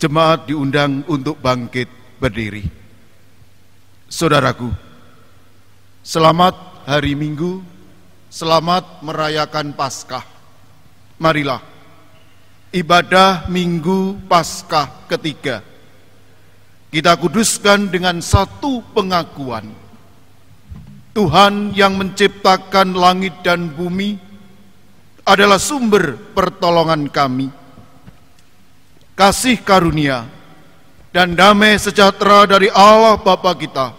Jemaat diundang untuk bangkit berdiri. Saudaraku, selamat hari Minggu, selamat merayakan Paskah. Marilah, ibadah Minggu Paskah ketiga kita kuduskan dengan satu pengakuan. Tuhan yang menciptakan langit dan bumi adalah sumber pertolongan kami. Kasih karunia dan damai sejahtera dari Allah Bapa kita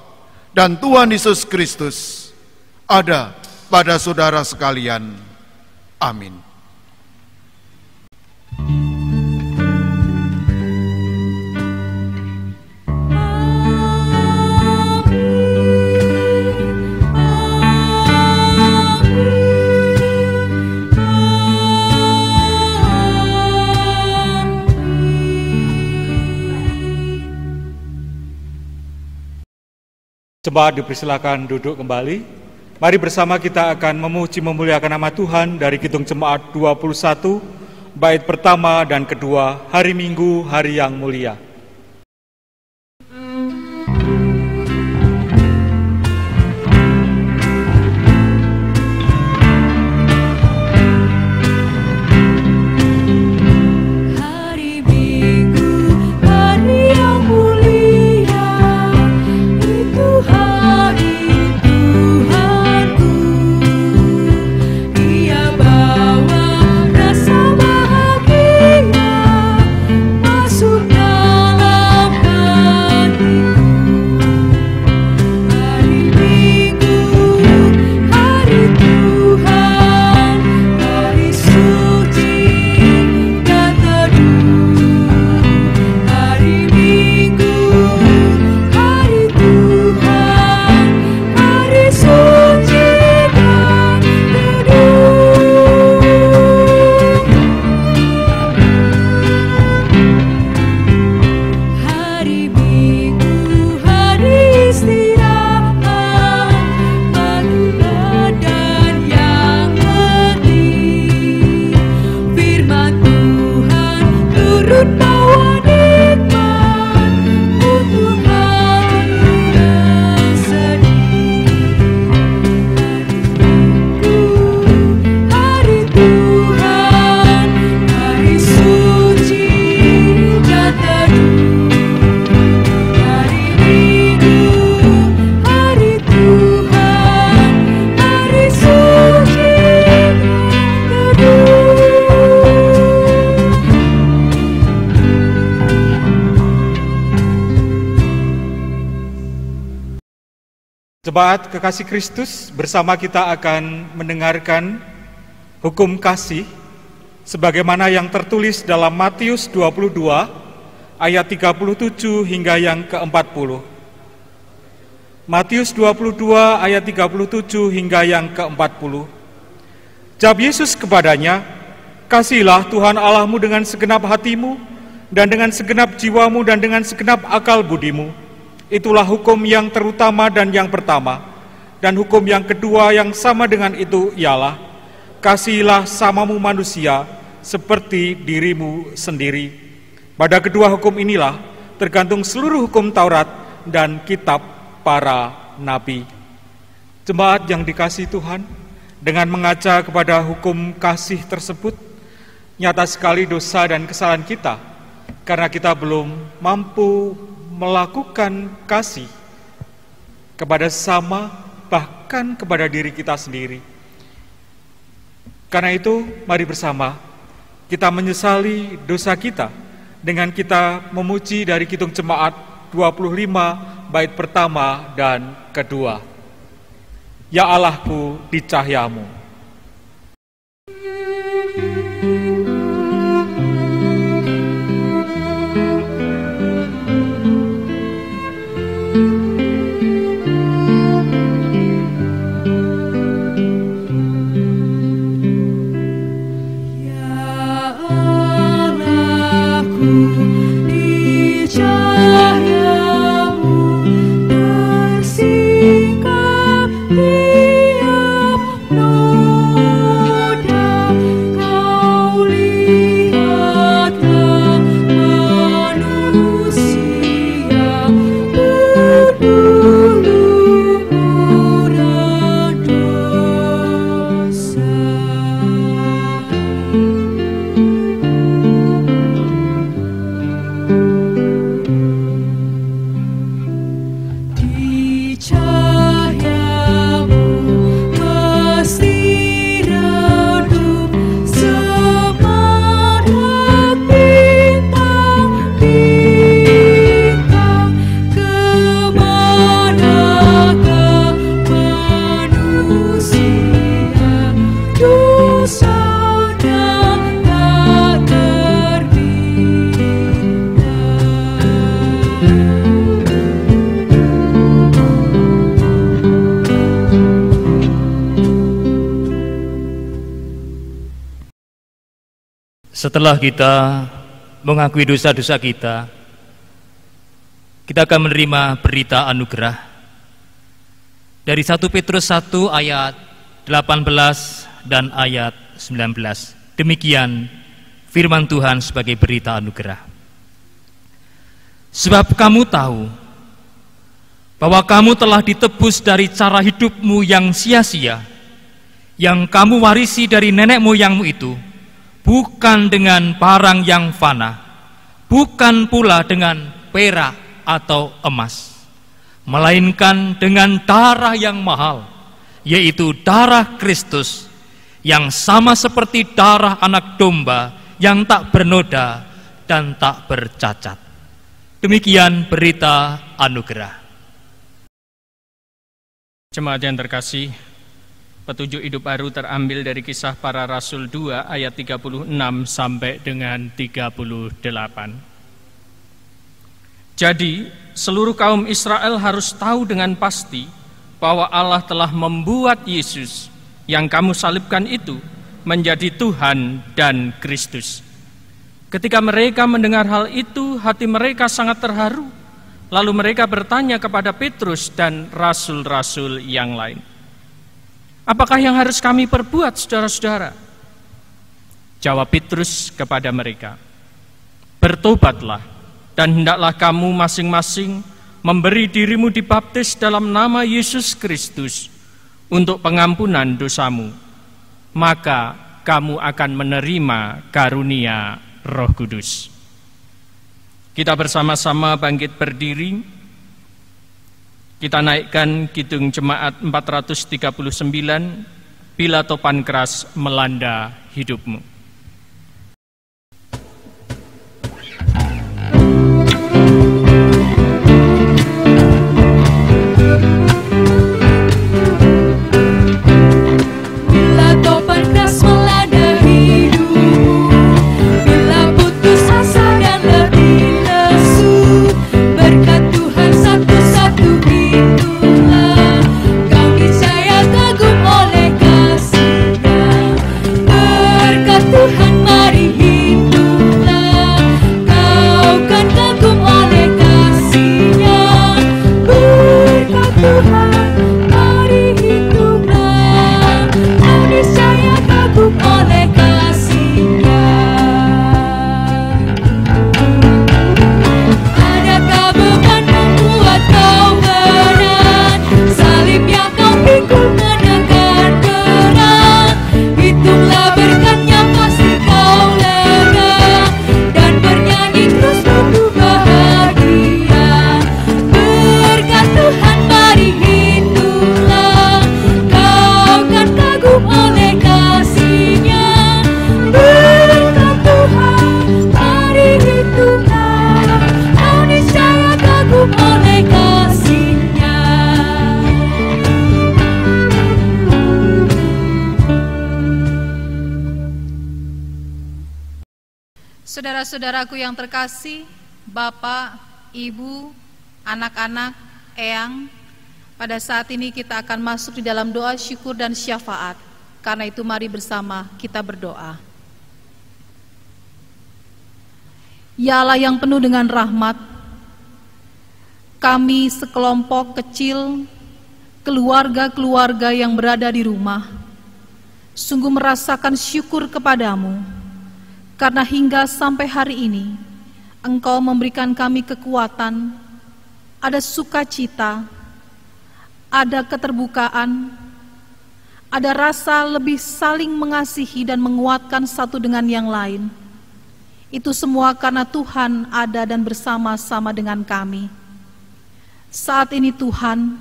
dan Tuhan Yesus Kristus ada pada saudara sekalian. Amin. Jemaat dipersilakan duduk kembali. Mari bersama kita akan memuji memuliakan nama Tuhan dari Kidung Jemaat 21, bait pertama dan kedua, hari Minggu, hari yang mulia. Jemaat kekasih Kristus, bersama kita akan mendengarkan hukum kasih sebagaimana yang tertulis dalam Matius 22 ayat 37 hingga yang ke-40. Matius 22 ayat 37 hingga yang ke-40. Jawab Yesus kepadanya, "Kasihilah Tuhan Allahmu dengan segenap hatimu dan dengan segenap jiwamu dan dengan segenap akal budimu. Itulah hukum yang terutama dan yang pertama. Dan hukum yang kedua yang sama dengan itu ialah, kasihilah samamu manusia seperti dirimu sendiri. Pada kedua hukum inilah tergantung seluruh hukum Taurat dan kitab para nabi." Jemaat yang dikasihi Tuhan, dengan mengaca kepada hukum kasih tersebut, nyata sekali dosa dan kesalahan kita, karena kita belum mampu melakukan kasih kepada sesama, bahkan kepada diri kita sendiri. Karena itu, mari bersama kita menyesali dosa kita dengan kita memuji dari Kidung Jemaat 25 bait pertama dan kedua. Ya Allahku di cahayamu. No Setelah kita mengakui dosa-dosa kita akan menerima berita anugerah dari 1 Petrus 1 ayat 18 dan ayat 19. Demikian firman Tuhan sebagai berita anugerah. Sebab kamu tahu bahwa kamu telah ditebus dari cara hidupmu yang sia-sia, yang kamu warisi dari nenek moyangmu itu, bukan dengan barang yang fana, bukan pula dengan perak atau emas, melainkan dengan darah yang mahal, yaitu darah Kristus, yang sama seperti darah anak domba yang tak bernoda dan tak bercacat. Demikian berita anugerah. Jemaat yang terkasih, petunjuk hidup baru terambil dari Kisah Para Rasul 2 ayat 36 sampai dengan 38. Jadi, seluruh kaum Israel harus tahu dengan pasti bahwa Allah telah membuat Yesus yang kamu salibkan itu menjadi Tuhan dan Kristus. Ketika mereka mendengar hal itu, hati mereka sangat terharu. Lalu mereka bertanya kepada Petrus dan rasul-rasul yang lain, "Apakah yang harus kami perbuat, saudara-saudara?" Jawab Petrus kepada mereka, "Bertobatlah, dan hendaklah kamu masing-masing memberi dirimu dibaptis dalam nama Yesus Kristus untuk pengampunan dosamu. Maka kamu akan menerima karunia Roh Kudus." Kita bersama-sama bangkit berdiri. Kita naikkan Kidung Jemaat 439, Bila Topan Keras Melanda Hidupmu. Saudara-saudaraku yang terkasih, Bapak, Ibu, anak-anak, eyang, pada saat ini kita akan masuk di dalam doa syukur dan syafaat. Karena itu mari bersama kita berdoa. Ya Allah yang penuh dengan rahmat, kami sekelompok kecil, keluarga-keluarga yang berada di rumah, sungguh merasakan syukur kepadamu. Karena hingga sampai hari ini, Engkau memberikan kami kekuatan, ada sukacita, ada keterbukaan, ada rasa lebih saling mengasihi dan menguatkan satu dengan yang lain. Itu semua karena Tuhan ada dan bersama-sama dengan kami. Saat ini Tuhan,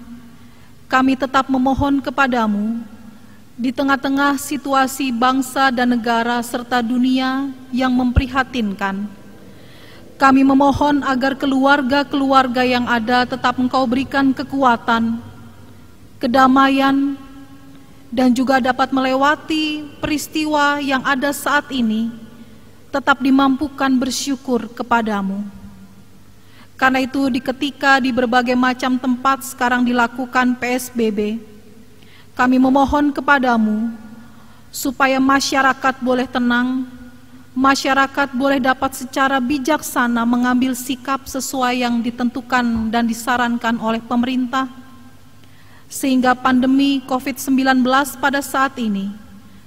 kami tetap memohon kepadamu, di tengah-tengah situasi bangsa dan negara serta dunia yang memprihatinkan, kami memohon agar keluarga-keluarga yang ada tetap Engkau berikan kekuatan, kedamaian, dan juga dapat melewati peristiwa yang ada saat ini, tetap dimampukan bersyukur kepadamu. Karena itu ketika di berbagai macam tempat sekarang dilakukan PSBB, kami memohon kepadamu supaya masyarakat boleh tenang, masyarakat boleh dapat secara bijaksana mengambil sikap sesuai yang ditentukan dan disarankan oleh pemerintah, sehingga pandemi COVID-19 pada saat ini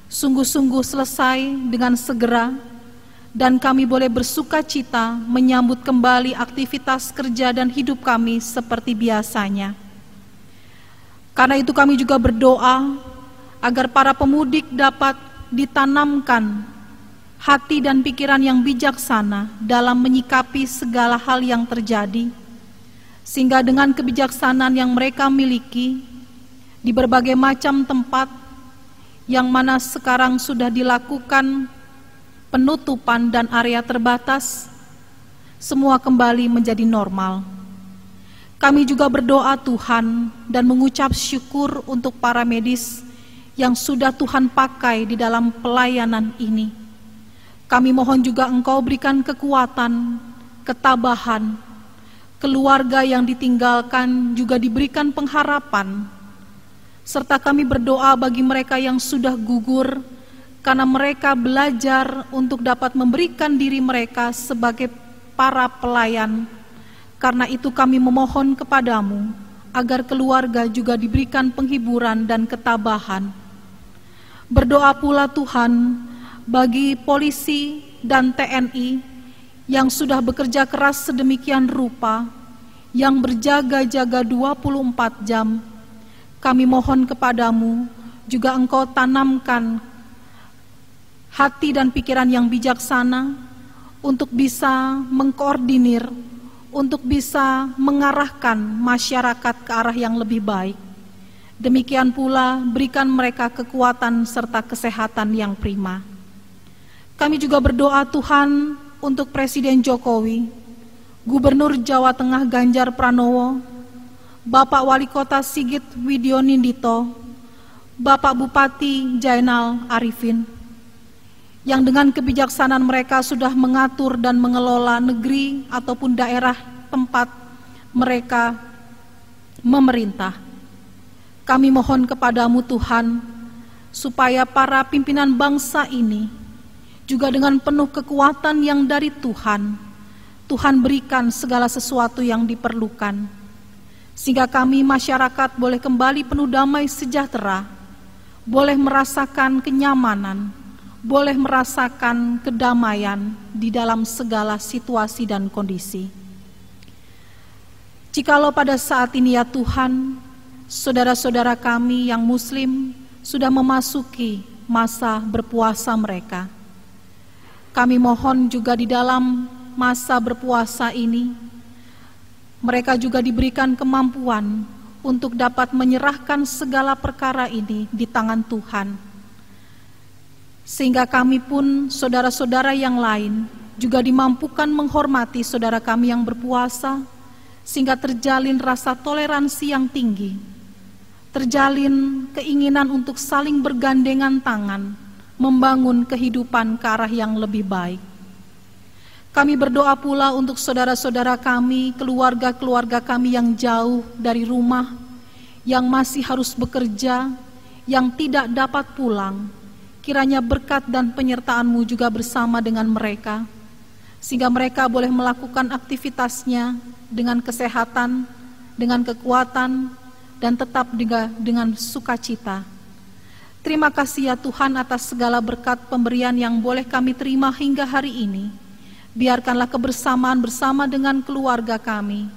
sungguh-sungguh selesai dengan segera, dan kami boleh bersukacita menyambut kembali aktivitas kerja dan hidup kami seperti biasanya. Karena itu kami juga berdoa agar para pemudik dapat ditanamkan hati dan pikiran yang bijaksana dalam menyikapi segala hal yang terjadi, sehingga dengan kebijaksanaan yang mereka miliki di berbagai macam tempat yang mana sekarang sudah dilakukan penutupan dan area terbatas, semua kembali menjadi normal. Kami juga berdoa Tuhan dan mengucap syukur untuk para medis yang sudah Tuhan pakai di dalam pelayanan ini. Kami mohon juga Engkau berikan kekuatan, ketabahan, keluarga yang ditinggalkan juga diberikan pengharapan, serta kami berdoa bagi mereka yang sudah gugur, karena mereka belajar untuk dapat memberikan diri mereka sebagai para pelayan. Karena itu kami memohon kepadamu, agar keluarga juga diberikan penghiburan dan ketabahan. Berdoa pula Tuhan, bagi polisi dan TNI yang sudah bekerja keras sedemikian rupa, yang berjaga-jaga 24 jam, kami mohon kepadamu, juga Engkau tanamkan hati dan pikiran yang bijaksana untuk bisa mengkoordinir, untuk bisa mengarahkan masyarakat ke arah yang lebih baik. Demikian pula berikan mereka kekuatan serta kesehatan yang prima. Kami juga berdoa Tuhan untuk Presiden Jokowi, Gubernur Jawa Tengah Ganjar Pranowo, Bapak Wali Kota Sigit Widionindito, Bapak Bupati Jainal Arifin, yang dengan kebijaksanaan mereka sudah mengatur dan mengelola negeri ataupun daerah tempat mereka memerintah. Kami mohon kepadamu Tuhan, supaya para pimpinan bangsa ini juga dengan penuh kekuatan yang dari Tuhan, Tuhan berikan segala sesuatu yang diperlukan, sehingga kami masyarakat boleh kembali penuh damai sejahtera, boleh merasakan kenyamanan, boleh merasakan kedamaian di dalam segala situasi dan kondisi. Jikalau pada saat ini ya Tuhan, saudara-saudara kami yang muslim sudah memasuki masa berpuasa mereka, kami mohon juga di dalam masa berpuasa ini, mereka juga diberikan kemampuan untuk dapat menyerahkan segala perkara ini di tangan Tuhan. Sehingga kami pun, saudara-saudara yang lain, juga dimampukan menghormati saudara kami yang berpuasa, sehingga terjalin rasa toleransi yang tinggi, terjalin keinginan untuk saling bergandengan tangan, membangun kehidupan ke arah yang lebih baik. Kami berdoa pula untuk saudara-saudara kami, keluarga-keluarga kami yang jauh dari rumah, yang masih harus bekerja, yang tidak dapat pulang. Kiranya berkat dan penyertaan-Mu juga bersama dengan mereka, sehingga mereka boleh melakukan aktivitasnya dengan kesehatan, dengan kekuatan, dan tetap dengan sukacita. Terima kasih ya Tuhan atas segala berkat pemberian yang boleh kami terima hingga hari ini. Biarkanlah kebersamaan bersama dengan keluarga kami,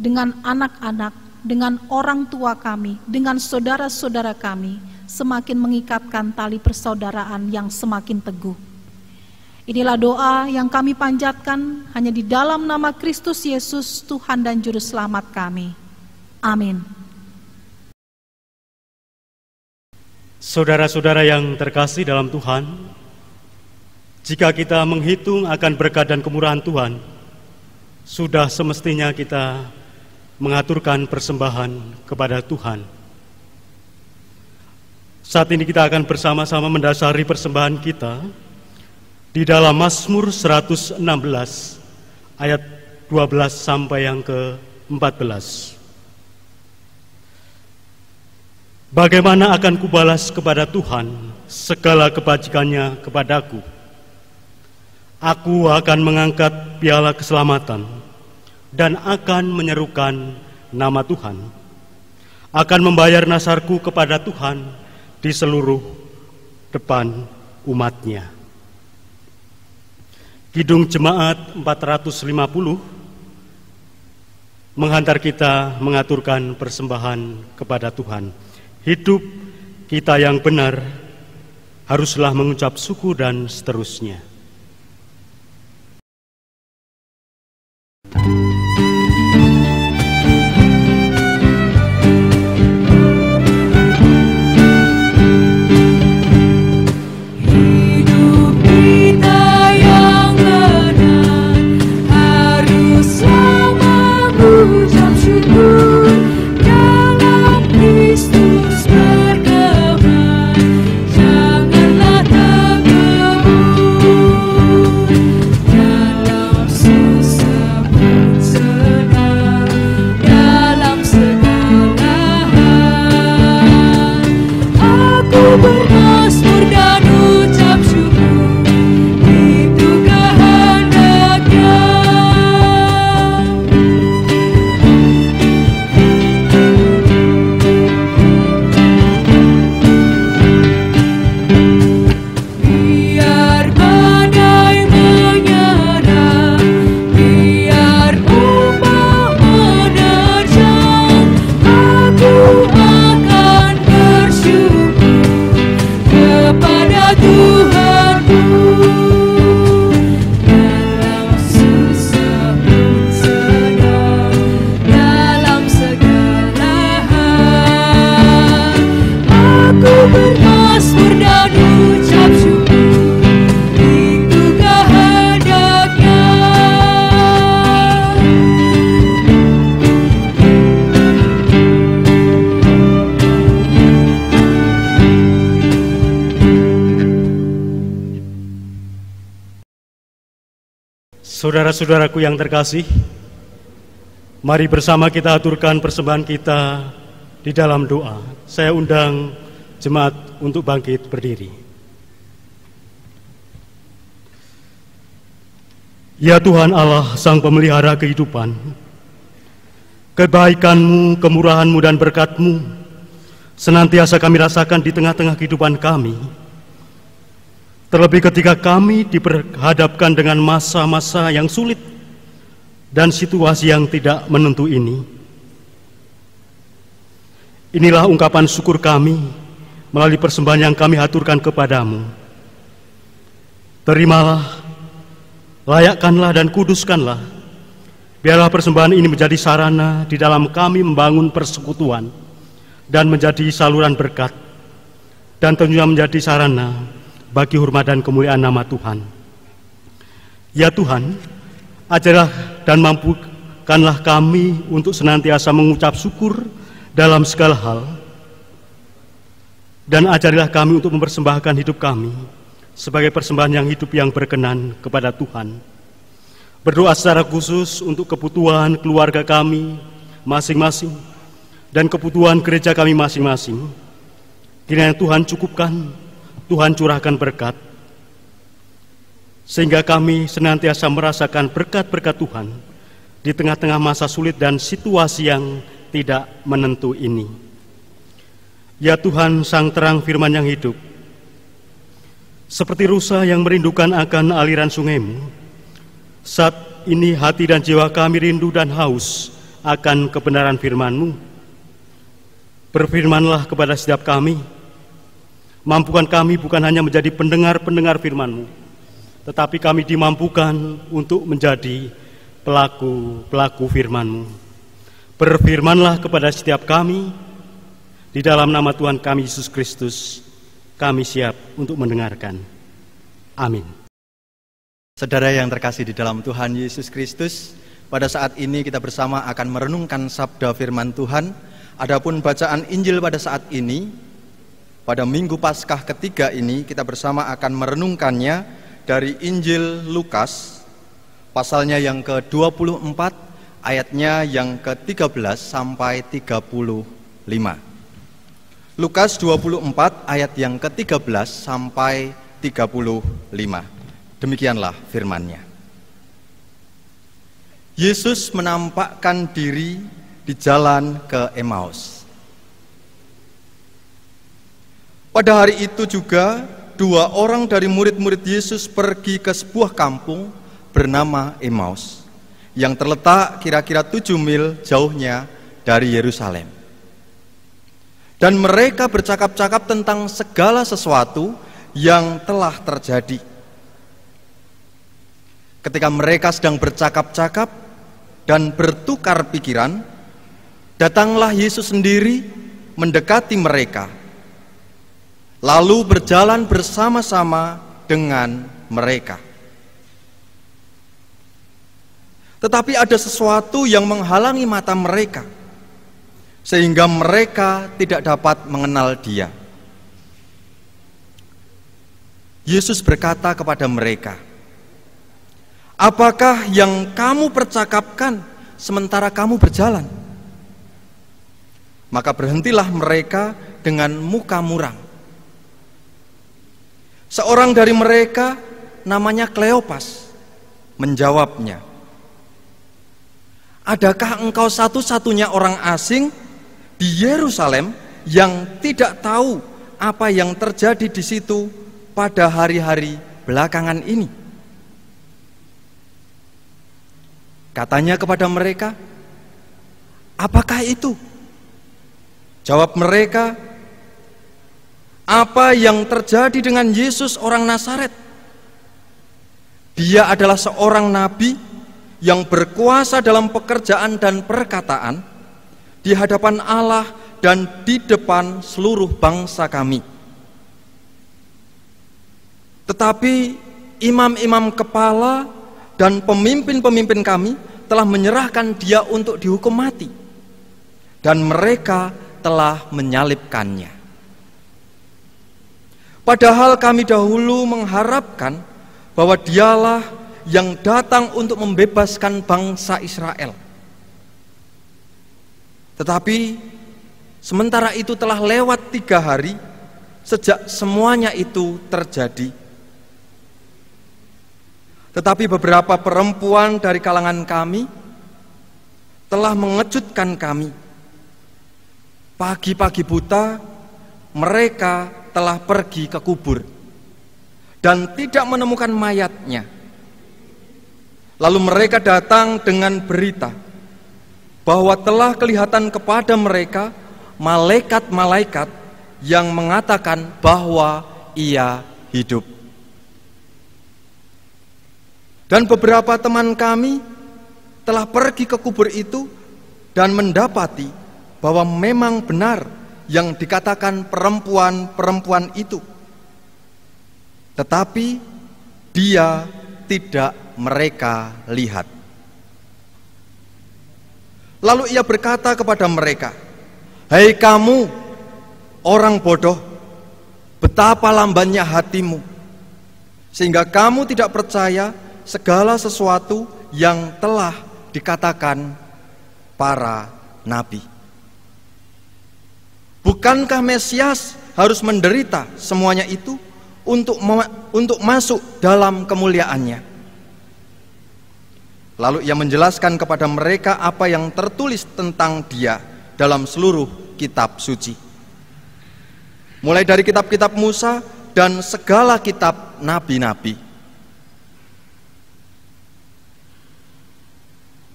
dengan anak-anak, dengan orang tua kami, dengan saudara-saudara kami, semakin mengikatkan tali persaudaraan yang semakin teguh. Inilah doa yang kami panjatkan hanya di dalam nama Kristus Yesus, Tuhan dan Juru Selamat kami. Amin. Saudara-saudara yang terkasih dalam Tuhan, jika kita menghitung akan berkat dan kemurahan Tuhan, sudah semestinya kita mengaturkan persembahan kepada Tuhan. Saat ini kita akan bersama-sama mendasari persembahan kita di dalam Mazmur 116 ayat 12 sampai yang ke-14. Bagaimana akan kubalas kepada Tuhan segala kebajikannya kepadaku? Aku akan mengangkat piala keselamatan dan akan menyerukan nama Tuhan. Akan membayar nasarku kepada Tuhan di seluruh depan umatnya. Kidung Jemaat 450 menghantar kita mengaturkan persembahan kepada Tuhan. Hidup kita yang benar haruslah mengucap syukur dan seterusnya. Saudara-saudaraku yang terkasih, mari bersama kita aturkan persembahan kita di dalam doa. Saya undang jemaat untuk bangkit berdiri. Ya Tuhan Allah, Sang Pemelihara kehidupan, kebaikan-Mu, kemurahan-Mu dan berkat-Mu senantiasa kami rasakan di tengah-tengah kehidupan kami. Terlebih ketika kami diperhadapkan dengan masa-masa yang sulit dan situasi yang tidak menentu ini. Inilah ungkapan syukur kami melalui persembahan yang kami haturkan kepadamu. Terimalah, layakkanlah dan kuduskanlah. Biarlah persembahan ini menjadi sarana di dalam kami membangun persekutuan dan menjadi saluran berkat, dan tentunya menjadi sarana bagi hormat dan kemuliaan nama Tuhan. Ya Tuhan, ajarlah dan mampukanlah kami untuk senantiasa mengucap syukur dalam segala hal, dan ajarilah kami untuk mempersembahkan hidup kami sebagai persembahan yang hidup yang berkenan kepada Tuhan. Berdoa secara khusus untuk kebutuhan keluarga kami masing-masing dan kebutuhan gereja kami masing-masing. Kiranya Tuhan cukupkan, Tuhan curahkan berkat, sehingga kami senantiasa merasakan berkat-berkat Tuhan di tengah-tengah masa sulit dan situasi yang tidak menentu ini. Ya Tuhan, Sang Terang Firman yang hidup, seperti rusa yang merindukan akan aliran sungai-Mu, saat ini hati dan jiwa kami rindu dan haus akan kebenaran Firman-Mu. Berfirmanlah kepada setiap kami. Mampukan kami bukan hanya menjadi pendengar-pendengar firman-Mu, tetapi kami dimampukan untuk menjadi pelaku-pelaku firman-Mu. Berfirmanlah kepada setiap kami, di dalam nama Tuhan kami Yesus Kristus, kami siap untuk mendengarkan. Amin. Saudara yang terkasih di dalam Tuhan Yesus Kristus, pada saat ini kita bersama akan merenungkan sabda firman Tuhan. Adapun bacaan Injil pada saat ini, pada Minggu Paskah ketiga ini, kita bersama akan merenungkannya dari Injil Lukas, pasalnya yang ke-24, ayatnya yang ke-13 sampai 35. Lukas 24 ayat yang ke-13 sampai 35. Demikianlah firman-Nya. Yesus menampakkan diri di jalan ke Emmaus. Pada hari itu juga 2 orang dari murid-murid Yesus pergi ke sebuah kampung bernama Emmaus yang terletak kira-kira 7 mil jauhnya dari Yerusalem. Dan mereka bercakap-cakap tentang segala sesuatu yang telah terjadi. Ketika mereka sedang bercakap-cakap dan bertukar pikiran, datanglah Yesus sendiri mendekati mereka, lalu berjalan bersama-sama dengan mereka. Tetapi ada sesuatu yang menghalangi mata mereka, sehingga mereka tidak dapat mengenal Dia. Yesus berkata kepada mereka, "Apakah yang kamu percakapkan sementara kamu berjalan?" Maka berhentilah mereka dengan muka muram. Seorang dari mereka, namanya Kleopas, menjawabnya, "Adakah engkau satu-satunya orang asing di Yerusalem yang tidak tahu apa yang terjadi di situ pada hari-hari belakangan ini?" Katanya kepada mereka, "Apakah itu?" Jawab mereka, "Apa yang terjadi dengan Yesus orang Nazaret? Dia adalah seorang nabi yang berkuasa dalam pekerjaan dan perkataan di hadapan Allah dan di depan seluruh bangsa kami. Tetapi imam-imam kepala dan pemimpin-pemimpin kami telah menyerahkan Dia untuk dihukum mati, dan mereka telah menyalibkannya. Padahal kami dahulu mengharapkan bahwa Dialah yang datang untuk membebaskan bangsa Israel. Tetapi sementara itu telah lewat 3 hari sejak semuanya itu terjadi. Tetapi beberapa perempuan dari kalangan kami telah mengejutkan kami. Pagi-pagi buta mereka telah pergi ke kubur dan tidak menemukan mayatnya. Lalu mereka datang dengan berita bahwa telah kelihatan kepada mereka malaikat-malaikat yang mengatakan bahwa Ia hidup. Dan beberapa teman kami telah pergi ke kubur itu dan mendapati bahwa memang benar yang dikatakan perempuan-perempuan itu. Tetapi Dia tidak mereka lihat. Lalu Ia berkata kepada mereka, "Hai kamu orang bodoh, betapa lambannya hatimu, sehingga kamu tidak percaya segala sesuatu yang telah dikatakan para nabi. Bukankah Mesias harus menderita semuanya itu untuk masuk dalam kemuliaannya?" Lalu Ia menjelaskan kepada mereka apa yang tertulis tentang Dia dalam seluruh kitab suci, mulai dari kitab-kitab Musa dan segala kitab nabi-nabi.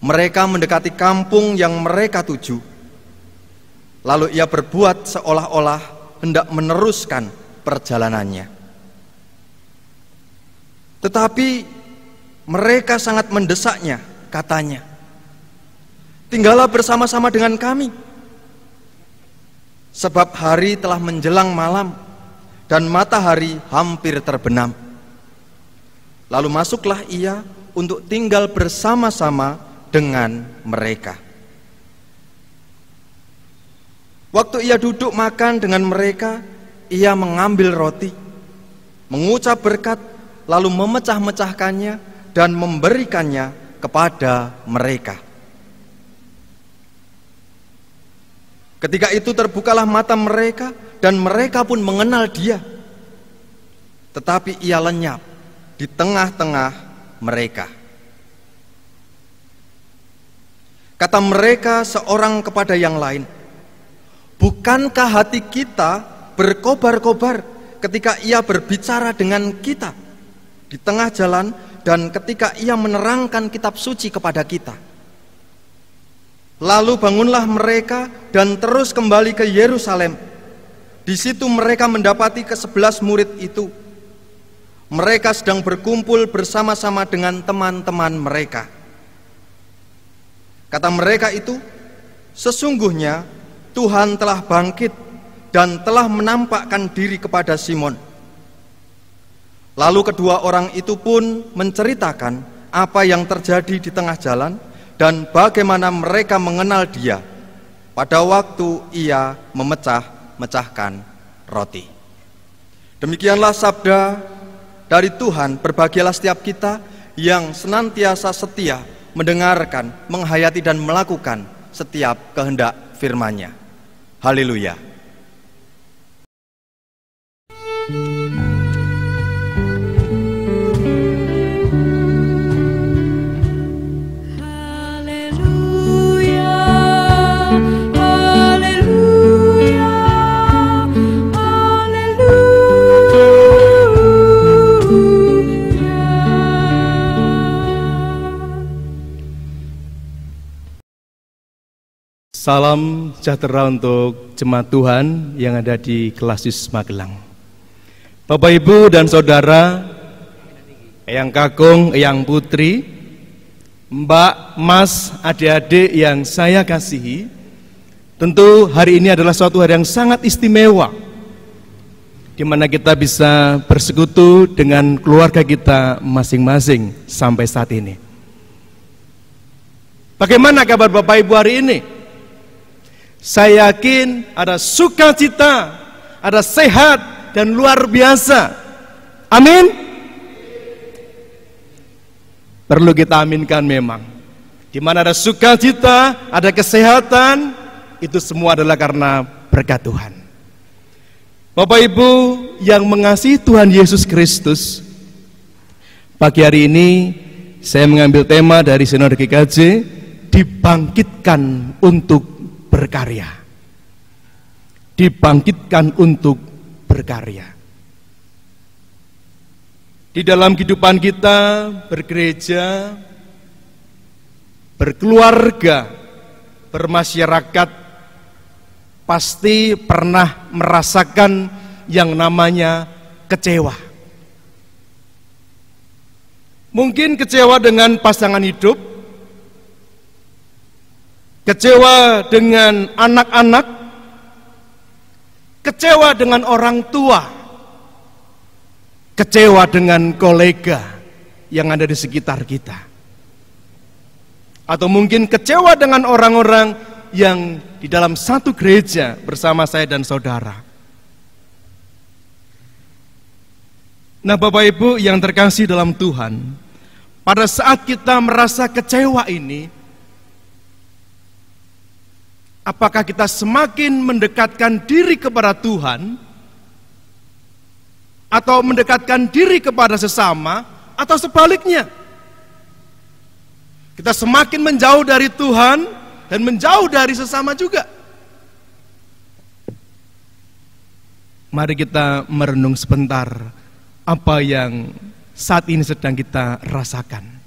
Mereka mendekati kampung yang mereka tuju. Lalu Ia berbuat seolah-olah hendak meneruskan perjalanannya. Tetapi mereka sangat mendesaknya, katanya, "Tinggallah bersama-sama dengan kami, sebab hari telah menjelang malam dan matahari hampir terbenam." Lalu masuklah Ia untuk tinggal bersama-sama dengan mereka. Waktu Ia duduk makan dengan mereka, Ia mengambil roti, mengucap berkat, lalu memecah-mecahkannya dan memberikannya kepada mereka. Ketika itu terbukalah mata mereka dan mereka pun mengenal Dia. Tetapi Ia lenyap di tengah-tengah mereka. Kata mereka seorang kepada yang lain, bukankah hati kita berkobar-kobar ketika ia berbicara dengan kita di tengah jalan dan ketika ia menerangkan kitab suci kepada kita? Lalu bangunlah mereka dan terus kembali ke Yerusalem. Di situ mereka mendapati ke-11 murid itu. Mereka sedang berkumpul bersama-sama dengan teman-teman mereka. Kata mereka itu, sesungguhnya Tuhan telah bangkit dan telah menampakkan diri kepada Simon. Lalu kedua orang itu pun menceritakan apa yang terjadi di tengah jalan dan bagaimana mereka mengenal dia pada waktu ia memecah-mecahkan roti. Demikianlah sabda dari Tuhan. Berbahagialah setiap kita yang senantiasa setia mendengarkan, menghayati dan melakukan setiap kehendak firman-Nya. Haleluya. Salam sejahtera untuk jemaat Tuhan yang ada di Klasius Magelang. Bapak, Ibu, dan Saudara, Eyang Kakung, Eyang Putri, Mbak, Mas, adik-adik yang saya kasihi, tentu hari ini adalah suatu hari yang sangat istimewa, di mana kita bisa bersekutu dengan keluarga kita masing-masing sampai saat ini. Bagaimana kabar Bapak Ibu hari ini? Saya yakin ada sukacita, ada sehat dan luar biasa. Amin. Perlu kita aminkan memang. Di mana ada sukacita, ada kesehatan, itu semua adalah karena berkat Tuhan. Bapak Ibu yang mengasihi Tuhan Yesus Kristus, pagi hari ini saya mengambil tema dari Sinode GKJ, dibangkitkan untuk berkarya. Dibangkitkan untuk berkarya. Di dalam kehidupan kita bergereja, berkeluarga, bermasyarakat, pasti pernah merasakan yang namanya kecewa. Mungkin kecewa dengan pasangan hidup, kecewa dengan anak-anak, kecewa dengan orang tua, kecewa dengan kolega yang ada di sekitar kita, atau mungkin kecewa dengan orang-orang yang di dalam satu gereja bersama saya dan saudara. Nah, Bapak Ibu yang terkasih dalam Tuhan, pada saat kita merasa kecewa ini, apakah kita semakin mendekatkan diri kepada Tuhan atau mendekatkan diri kepada sesama, atau sebaliknya? Kita semakin menjauh dari Tuhan dan menjauh dari sesama juga. Mari kita merenung sebentar apa yang saat ini sedang kita rasakan.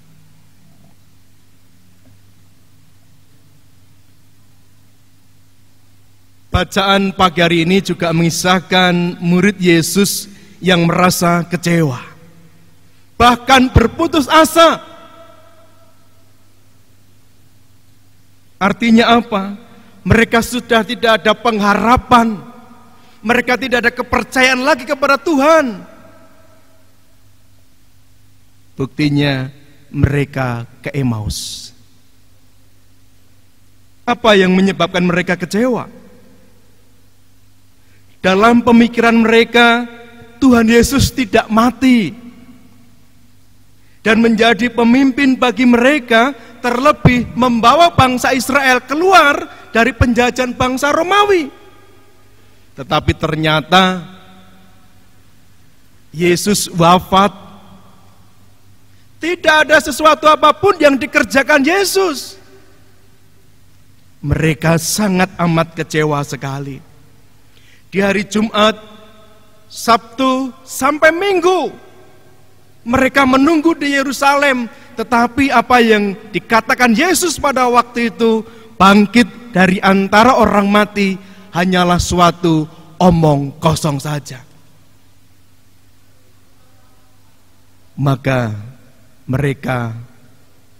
Bacaan pagi hari ini juga mengisahkan murid Yesus yang merasa kecewa, bahkan berputus asa. Artinya apa? Mereka sudah tidak ada pengharapan, mereka tidak ada kepercayaan lagi kepada Tuhan. Buktinya mereka ke Emmaus. Apa yang menyebabkan mereka kecewa? Dalam pemikiran mereka, Tuhan Yesus tidak mati dan menjadi pemimpin bagi mereka, terlebih membawa bangsa Israel keluar dari penjajahan bangsa Romawi. Tetapi ternyata Yesus wafat Tidak ada sesuatu apapun yang dikerjakan Yesus. Mereka sangat amat kecewa sekali. Di hari Jumat, Sabtu, sampai Minggu, mereka menunggu di Yerusalem. Tetapi apa yang dikatakan Yesus pada waktu itu, bangkit dari antara orang mati, hanyalah suatu omong kosong saja. Maka mereka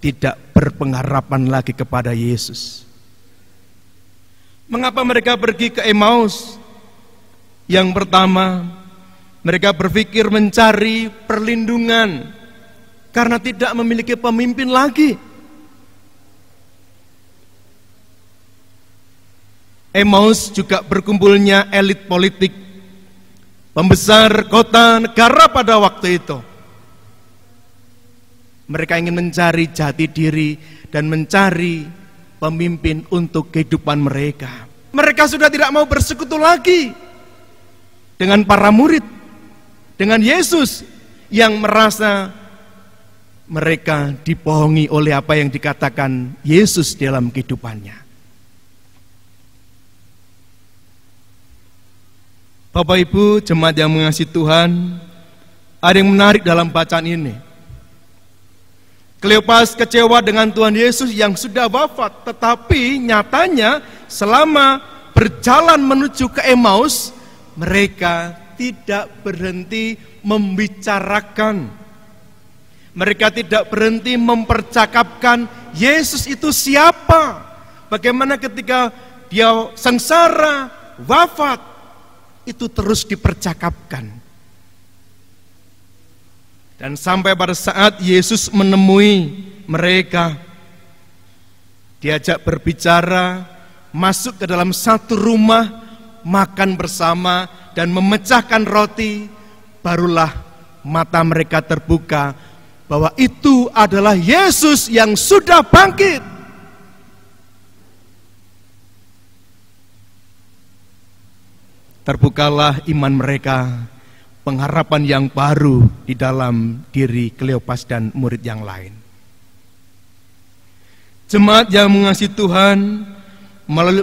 tidak berpengharapan lagi kepada Yesus. Mengapa mereka pergi ke Emmaus? Yang pertama, mereka berpikir mencari perlindungan karena tidak memiliki pemimpin lagi. Emmaus juga berkumpulnya elit politik, pembesar kota negara pada waktu itu. Mereka ingin mencari jati diri dan mencari pemimpin untuk kehidupan mereka. Mereka sudah tidak mau bersekutu lagi dengan para murid, dengan Yesus yang merasa mereka dibohongi oleh apa yang dikatakan Yesus dalam kehidupannya. Bapak Ibu jemaat yang mengasihi Tuhan, ada yang menarik dalam bacaan ini. Kleopas kecewa dengan Tuhan Yesus yang sudah wafat, tetapi nyatanya selama berjalan menuju ke Emmaus, mereka tidak berhenti membicarakan. Mereka tidak berhenti mempercakapkan Yesus itu siapa. Bagaimana ketika dia sengsara, wafat, itu terus dipercakapkan. Dan sampai pada saat Yesus menemui mereka, diajak berbicara, masuk ke dalam satu rumah, makan bersama dan memecahkan roti, barulah mata mereka terbuka bahwa itu adalah Yesus yang sudah bangkit. Terbukalah iman mereka, pengharapan yang baru di dalam diri Kleopas dan murid yang lain. Jemaat yang mengasihi Tuhan,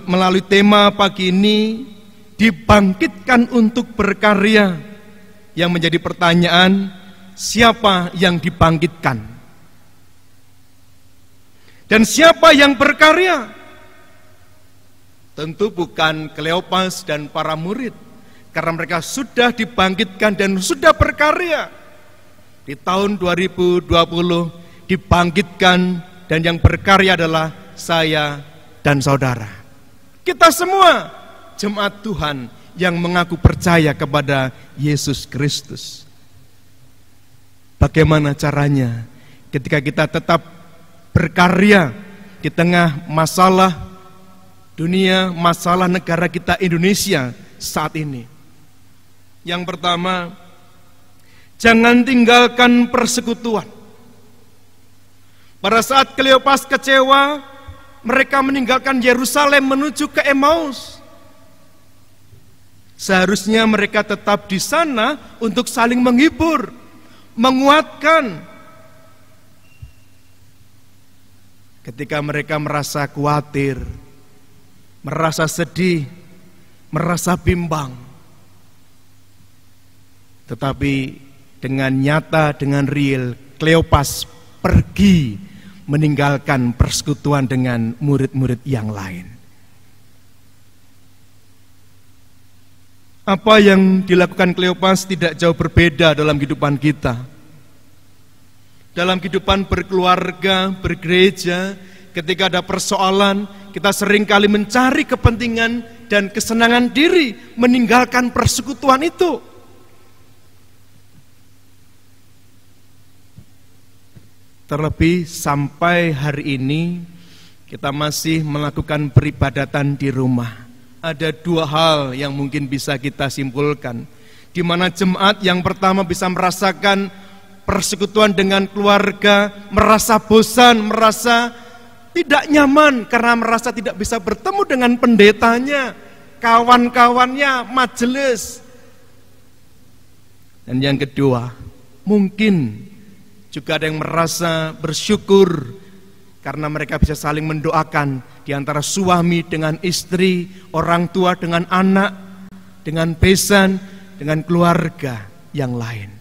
melalui tema pagi ini, dibangkitkan untuk berkarya, yang menjadi pertanyaan, siapa yang dibangkitkan? Dan siapa yang berkarya? Tentu bukan Kleopas dan para murid, karena mereka sudah dibangkitkan dan sudah berkarya. Di tahun 2020 dibangkitkan dan yang berkarya adalah saya dan saudara. Kita semua jemaat Tuhan yang mengaku percaya kepada Yesus Kristus. Bagaimana caranya ketika kita tetap berkarya di tengah masalah dunia, masalah negara kita Indonesia saat ini? Yang pertama, jangan tinggalkan persekutuan. Pada saat Kleopas kecewa, mereka meninggalkan Yerusalem menuju ke Emmaus. Seharusnya mereka tetap di sana untuk saling menghibur, menguatkan. Ketika mereka merasa khawatir, merasa sedih, merasa bimbang. Tetapi dengan nyata, dengan real, Kleopas pergi meninggalkan persekutuan dengan murid-murid yang lain. Apa yang dilakukan Kleopas tidak jauh berbeda dalam kehidupan kita. Dalam kehidupan berkeluarga, bergereja, ketika ada persoalan, kita seringkali mencari kepentingan dan kesenangan diri, meninggalkan persekutuan itu. Terlebih sampai hari ini kita masih melakukan peribadatan di rumah. Ada dua hal yang mungkin bisa kita simpulkan, di mana jemaat yang pertama bisa merasakan persekutuan dengan keluarga, merasa bosan, merasa tidak nyaman karena merasa tidak bisa bertemu dengan pendetanya, kawan-kawannya, majelis. Dan yang kedua, mungkin Juga ada yang merasa bersyukur karena mereka bisa saling mendoakan di antara suami dengan istri, orang tua dengan anak, dengan besan, dengan keluarga yang lain.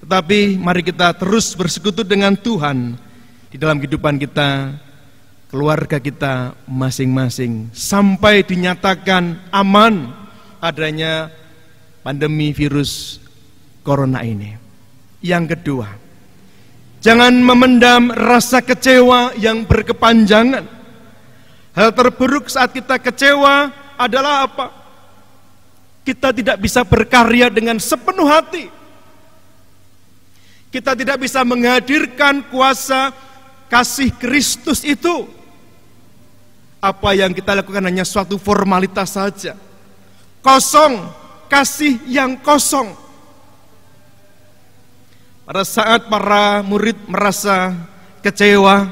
Tetapi mari kita terus bersekutu dengan Tuhan di dalam kehidupan kita, keluarga kita masing-masing, sampai dinyatakan aman adanya pandemi virus corona ini. Yang kedua, jangan memendam rasa kecewa yang berkepanjangan. Hal terburuk saat kita kecewa adalah apa? Kita tidak bisa berkarya dengan sepenuh hati. Kita tidak bisa menghadirkan kuasa kasih Kristus itu. Apa yang kita lakukan hanya suatu formalitas saja. Kosong, kasih yang kosong. Pada saat para murid merasa kecewa,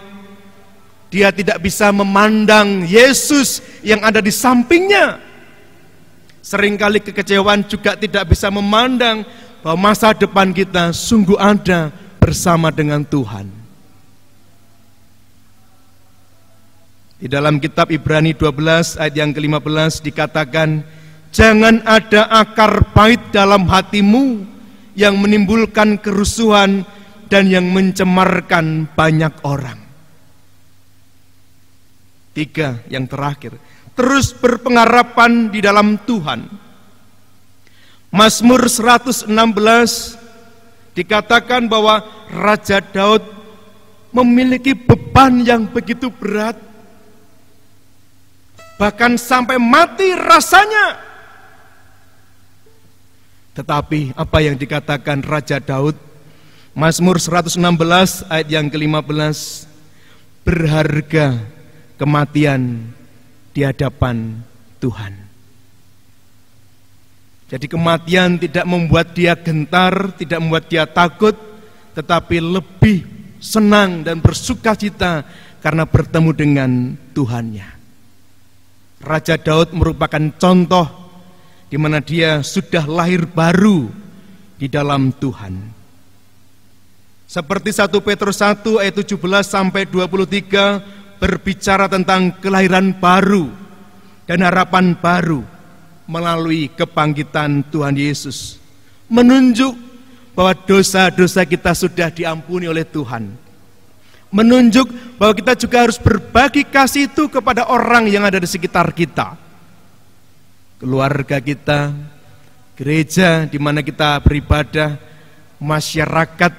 dia tidak bisa memandang Yesus yang ada di sampingnya. Seringkali kekecewaan juga tidak bisa memandang bahwa masa depan kita sungguh ada bersama dengan Tuhan. Di dalam kitab Ibrani 12 ayat yang ke-15 dikatakan, jangan ada akar pahit dalam hatimu yang menimbulkan kerusuhan dan yang mencemarkan banyak orang. 3, yang terakhir, terus berpengharapan di dalam Tuhan. Mazmur 116 dikatakan bahwa Raja Daud memiliki beban yang begitu berat, bahkan sampai mati rasanya. Tetapi apa yang dikatakan Raja Daud, Mazmur 116 ayat yang ke-15, berharga kematian di hadapan Tuhan. Jadi kematian tidak membuat dia gentar, tidak membuat dia takut, tetapi lebih senang dan bersukacita karena bertemu dengan Tuhannya. Raja Daud merupakan contoh di mana dia sudah lahir baru di dalam Tuhan. Seperti 1 Petrus 1 ayat 17 sampai 23 berbicara tentang kelahiran baru dan harapan baru melalui kebangkitan Tuhan Yesus, menunjuk bahwa dosa-dosa kita sudah diampuni oleh Tuhan, menunjuk bahwa kita juga harus berbagi kasih itu kepada orang yang ada di sekitar kita, keluarga kita, gereja di mana kita beribadah, masyarakat,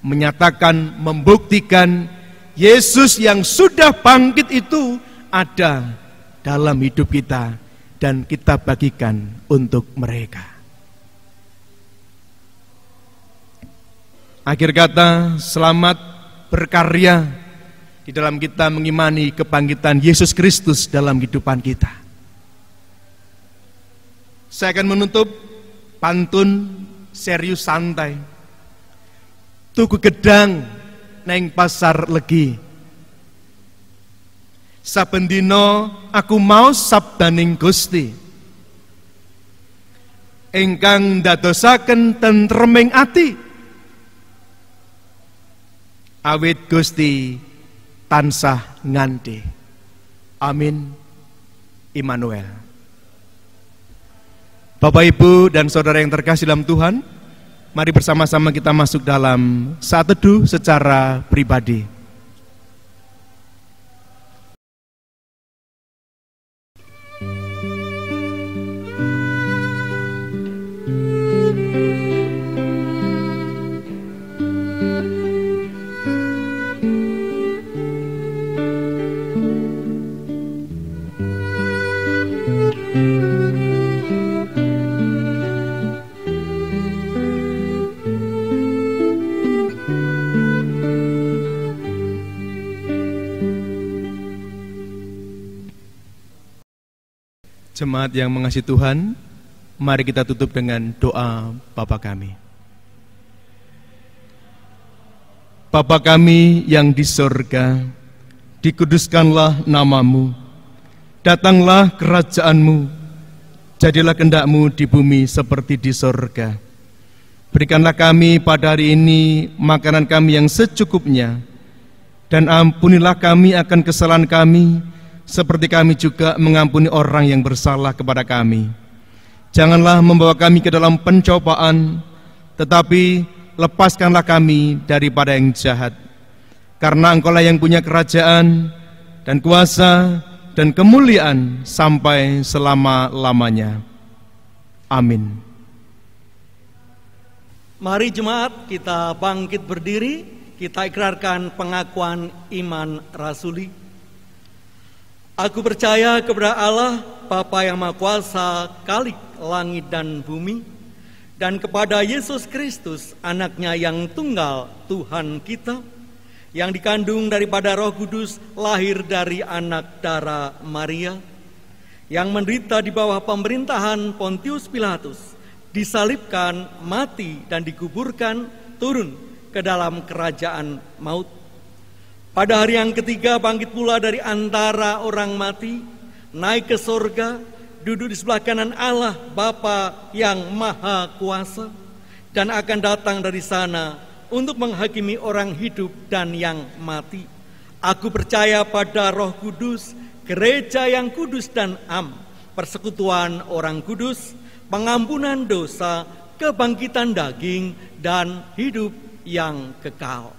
menyatakan, membuktikan Yesus yang sudah bangkit itu ada dalam hidup kita dan kita bagikan untuk mereka. Akhir kata, selamat berkarya di dalam kita mengimani kebangkitan Yesus Kristus dalam kehidupan kita. Saya akan menutup pantun serius santai. Tuku gedang neng pasar legi. Saben dina aku mau sabdaning Gusti, ingkang ndadosaken tentreming ati. Awit Gusti tansah nganti. Amin. Immanuel. Bapak, Ibu, dan saudara yang terkasih dalam Tuhan, mari bersama-sama kita masuk dalam saat teduh secara pribadi. Jemaat yang mengasihi Tuhan, mari kita tutup dengan doa Bapa kami. Bapa kami yang di sorga, dikuduskanlah namamu, datanglah kerajaanmu, jadilah kehendak-Mu di bumi seperti di sorga. Berikanlah kami pada hari ini makanan kami yang secukupnya, dan ampunilah kami akan kesalahan kami, seperti kami juga mengampuni orang yang bersalah kepada kami. Janganlah membawa kami ke dalam pencobaan, tetapi lepaskanlah kami daripada yang jahat. Karena Engkaulah yang punya kerajaan dan kuasa dan kemuliaan sampai selama-lamanya. Amin. Mari jemaat kita bangkit berdiri, kita ikrarkan pengakuan iman rasuli. Aku percaya kepada Allah, Bapa yang Maha Kuasa, Khalik langit dan bumi, dan kepada Yesus Kristus, anaknya yang tunggal, Tuhan kita, yang dikandung daripada Roh Kudus, lahir dari anak darah Maria, yang menderita di bawah pemerintahan Pontius Pilatus, disalibkan, mati, dan dikuburkan, turun ke dalam kerajaan maut. Pada hari yang ketiga bangkit pula dari antara orang mati, naik ke sorga, duduk di sebelah kanan Allah Bapa yang Maha Kuasa, dan akan datang dari sana untuk menghakimi orang hidup dan yang mati. Aku percaya pada Roh Kudus, gereja yang kudus dan am, persekutuan orang kudus, pengampunan dosa, kebangkitan daging, dan hidup yang kekal.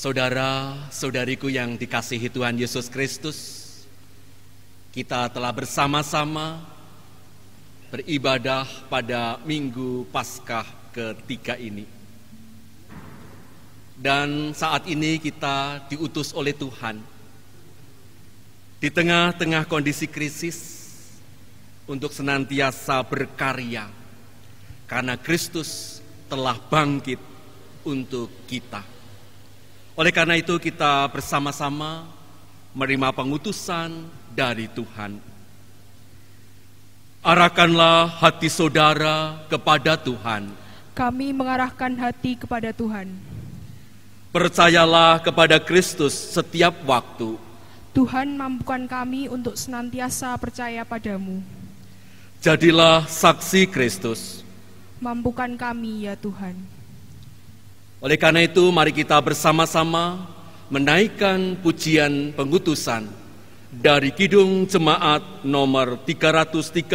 Saudara-saudariku yang dikasihi Tuhan Yesus Kristus, kita telah bersama-sama beribadah pada Minggu Paskah ketiga ini. Dan saat ini kita diutus oleh Tuhan Di tengah-tengah kondisi krisis, untuk senantiasa berkarya, karena Kristus telah bangkit untuk kita. Oleh karena itu kita bersama-sama menerima pengutusan dari Tuhan. Arahkanlah hati saudara kepada Tuhan. Kami mengarahkan hati kepada Tuhan. Percayalah kepada Kristus setiap waktu. Tuhan mampukan kami untuk senantiasa percaya padamu. Jadilah saksi Kristus. Mampukan kami ya Tuhan. Oleh karena itu mari kita bersama-sama menaikkan pujian pengutusan dari Kidung Jemaat nomor 332,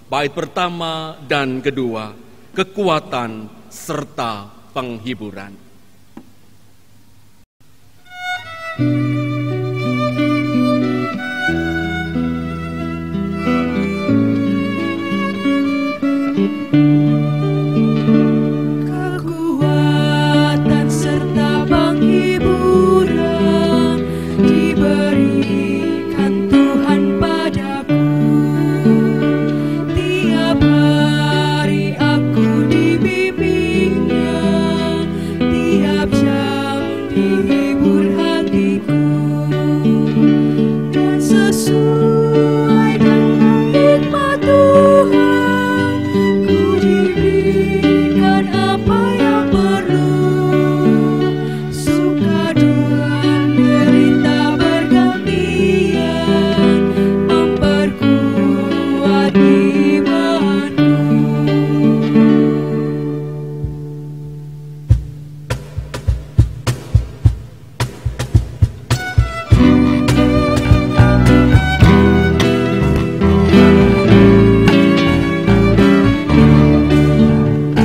bait pertama dan kedua, kekuatan serta penghiburan. Kekuatan serta penghiburan diberikan Tuhan padaku. Tiap hari aku dibimbingnya, tiap jam dihibur hatiku. Dan sesuai dengan hikmat Tuhan, ku diberikan apa yang perlu. Suka dan derita bergantian, memperkuat imanku.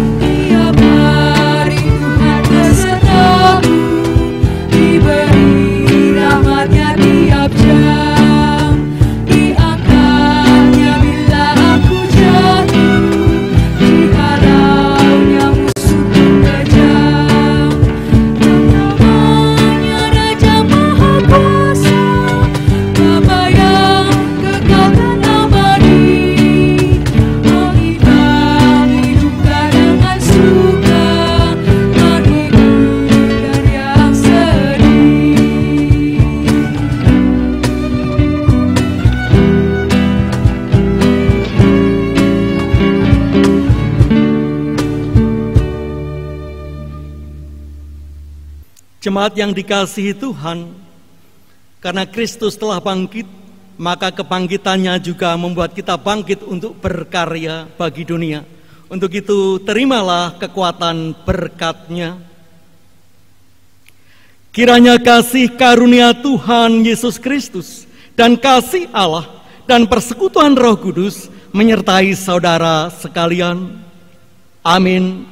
Tiap hari Tuhan besertaku, diberi rahmatnya tiap jam. Diangkatnya bila aku jatuh, dihalaunya musuhku kejam. Namanya Raja Maha Kuasa, Bapa yang kekal dan abadi, mengimbangi duka dengan suka, menghibur dan yang sedih. Jemaat yang dikasihi Tuhan, karena Kristus telah bangkit, maka kebangkitannya juga membuat kita bangkit untuk berkarya bagi dunia. Untuk itu terimalah kekuatan berkat-Nya. Kiranya kasih karunia Tuhan Yesus Kristus dan kasih Allah dan persekutuan Roh Kudus menyertai saudara sekalian. Amin.